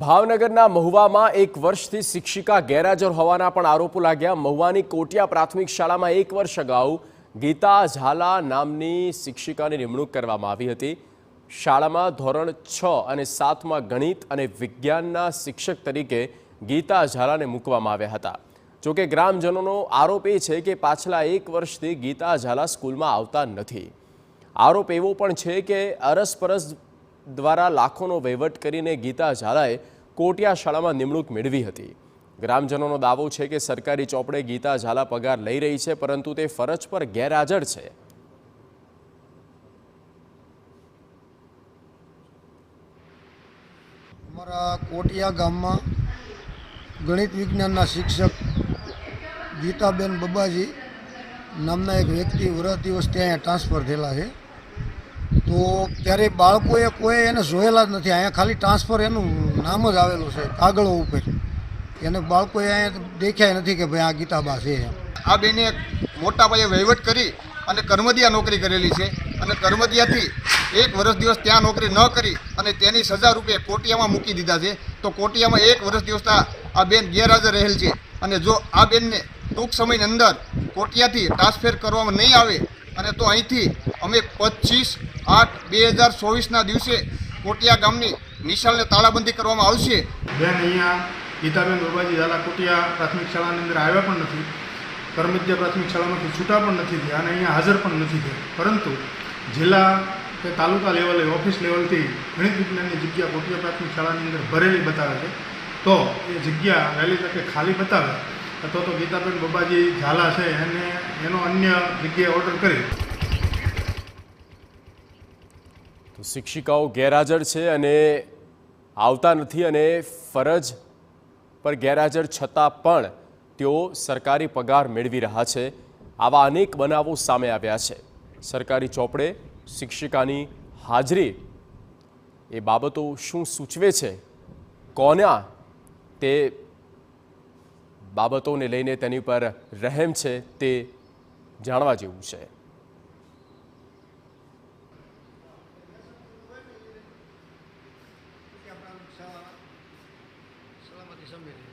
ભાવનગરના મહુવામાં 1 વર્ષથી શિક્ષિકા ગેરહાજર હોવાના પણ આરોપો લાગ્યા। મહુવાની કોટિયા પ્રાથમિક શાળામાં 1 વર્ષ અગાઉ ગીતા ઝાલા નામની શિક્ષિકાની નિમણૂક કરવામાં આવી હતી। શાળામાં ધોરણ 6 અને 7માં ગણિત અને વિજ્ઞાનના શિક્ષક તરીકે ગીતા ઝાલાને મૂકવામાં આવ્યા હતા। જોકે ગ્રામજનોનો આરોપ છે કે પાછલા 1 વર્ષથી ગીતા ઝાલા સ્કૂલમાં આવતા નથી। આરોપ એવો પણ છે કે અરસપરસ દ્વારા લાખોનો વહીવટ કરીને ગીતા ઝાલાએ કોટિયા શાળામાં નિમણૂક મેળવી હતી। ગ્રામજનોનો દાવો છે કે સરકારી ચોપડે ગીતા ઝાલા પગાર લઈ રહી છે, પરંતુ તે ફરજ પર ગેરહાજર છે। અમારા કોટિયા ગામમાં ગણિત વિજ્ઞાનના શિક્ષક ગીતાબેન બબાજી નામના એક વ્યક્તિ વર્ષ દિવસ ત્યાં ટ્રાન્સફર થયેલા છે। તો ત્યારે બાળકોએ કોઈ એને જોયેલા જ નથી। અહીંયા ખાલી ટ્રાન્સફર એનું નામ જ આવેલું છે કાગળો ઉપર, એને બાળકોએ અહીંયા દેખ્યા નથી કે ભાઈ આ ગીતાબા છે। આ બેને મોટા પાયે વહીવટ કરી અને કર્મદિયા નોકરી કરેલી છે અને કર્મદિયાથી 1 વર્ષ દિવસ ત્યાં નોકરી ન કરી અને તેની સજા રૂપે કોટિયામાં મૂકી દીધા છે। તો કોટિયામાં 1 વર્ષ દિવસ આ બેન ગેરહાજર રહેલ છે અને જો આ બેનને ટૂંક સમયની અંદર કોટિયાથી ટ્રાન્સફર કરવામાં નહીં આવે અને તો અહીંથી અમે 25/8/2024ના દિવસે કોટિયા ગામની નિશાળને તાળાબંધી કરવામાં આવશે। બેન અહીંયા ગીતાબેન બબાજી ઝાલા કોટિયા પ્રાથમિક શાળાની અંદર આવ્યા પણ નથી, કર્મદિયા પ્રાથમિક શાળામાંથી છૂટા પણ નથી થયા અને અહીંયા હાજર પણ નથી થયા, પરંતુ જિલ્લા કે તાલુકા લેવલે ઓફિસ લેવલથી ગણિત વિજ્ઞાનની જગ્યા કોટિયા પ્રાથમિક શાળાની અંદર ભરેલી બતાવે છે। તો એ જગ્યા વહેલી તકે ખાલી બતાવે અથવા તો ગીતાબેન બબાજી ઝાલા છે એને એનો અન્ય જગ્યાએ ઓર્ડર કરી। તો શિક્ષિકાઓ ગેરહાજર છે અને આવતા નથી અને ફરજ પર ગેરહાજર છતાં પણ તેઓ સરકારી પગાર મેળવી રહ્યા છે। આવા અનેક બનાવો સામે આવ્યા છે। સરકારી ચોપડે શિક્ષિકાની હાજરી એ બાબતો શું સૂચવે છે, કોના તે બાબતોને લઈને તેની પર રહેમ છે તે જાણવા જેવું છે। સલામતી સમિતિ